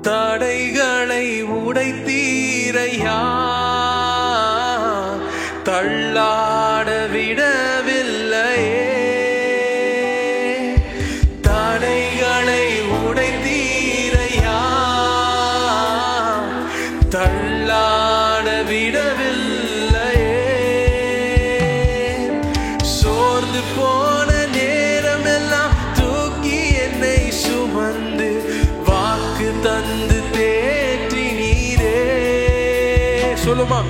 தடைகளை உடைத்தீரையா, தள்ளாட விடவில்லையே. தடைகளை உடைத்தீரையா, தள்ளாட விடவில்லையே. சோர்ந்து போன நேரமெல்லாம் தூக்கி என்னை சுமந்து வாக்கு தந்து தேற்றினீரே. சொல்லுமா,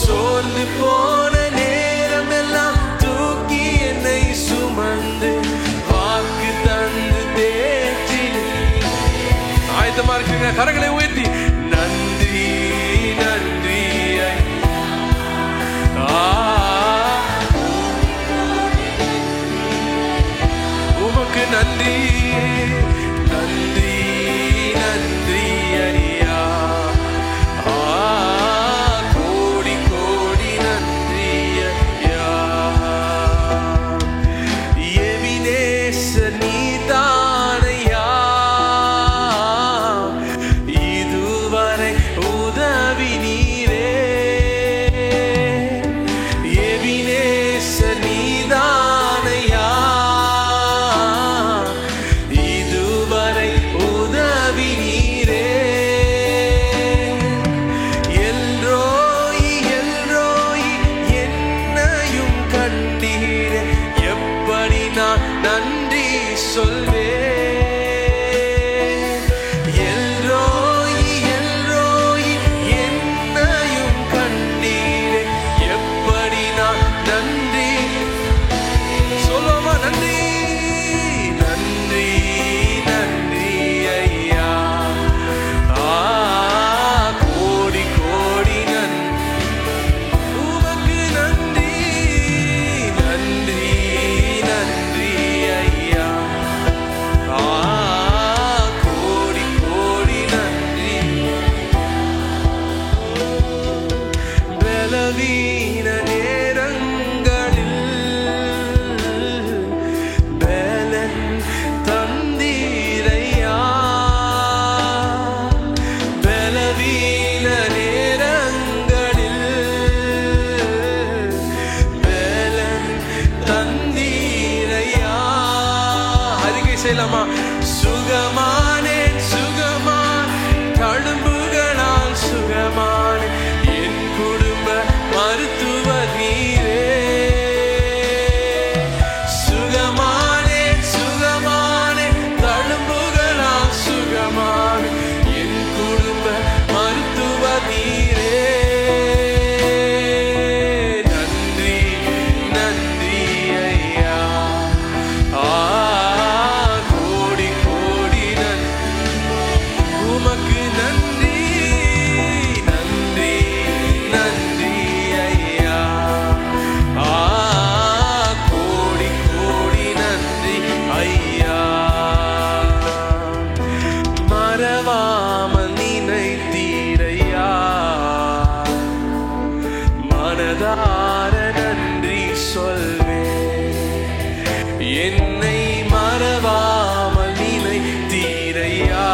சோர்ந்து போன நேரமெல்லாம் தூக்கி என்னை சுமந்து வாக்கு தந்து தேற்றினீரே. ஆயத்தமா இருக்குங்க, கரங்களை உயர்த்தி நன்றி நன்றி உமக்கு நன்றி நன்றி நன்றி ஐயா. கோடி கோடி நன்றி ஐயா. எபினேசர் நீதானையா, இதுவரை உதவி நீரே. எபினேசர் நீதானையா, இதுவரை உதவி நீரே. எல்ரோயி எல்ரோயி என்னையும் கண்டீரே. எப்படி நான் நன்றி சொல்வேன். எல்ரோயி எல்ரோயி என்னையும் கண்டீரே. எப்படி நான் நன்றி சொல்லுமா. நன்றி நன்றி நன்றி ஐயா. கோடி கோடி உமக்கு நன்றி நன்றி நன்றி ஐயா. கோடி கோடி நன்றி. பலவீன நேரங்களில் பலன் தந்தீரையா. பலவீன நேரங்களில் பலன் தந்தீரையா. அறிக்கை செய்யலாமா. சுகமானேன் சுகமான், தழும்புகளால் சுகமானேன், என் குடும்ப மருத்துவ நீரே. சுகமானேன் சுகமானேன், தழும்புகளால் சுகமானேன், என் குடும்ப மருத்துவ நீரே. நன்றி நன்றி ஐயா. கோடி கோடி உமக்கு நன்றி நன்றி நன்றி ஐயா. கோடி கோடி நன்றி ஐயா. மறவாமல் நினைத்தீரையா, மனதார நன்றி சொல்வேன். என்னை மறவாமல் நினைத்தீரையா,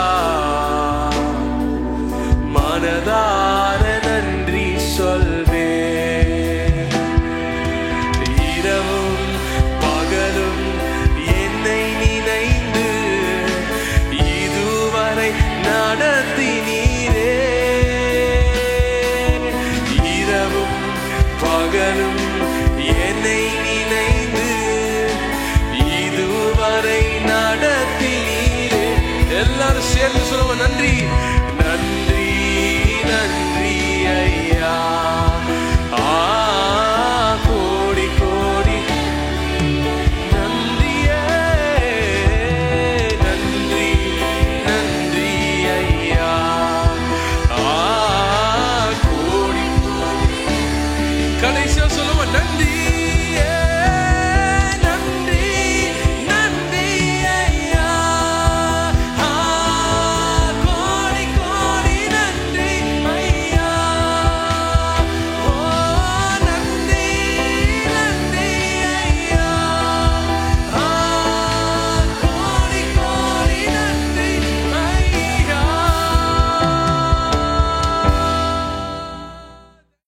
மனதார நன்றி சொல்வேன். இரவும் பகலும் என்னை நினைந்து இதுவரை நடத்தினீரே. இரவும் பகலும் என்னை நினைந்து இதுவரை நடத்தினீரே. எல்லாரும் சேர்ந்து சொல்லுவோம். நன்றி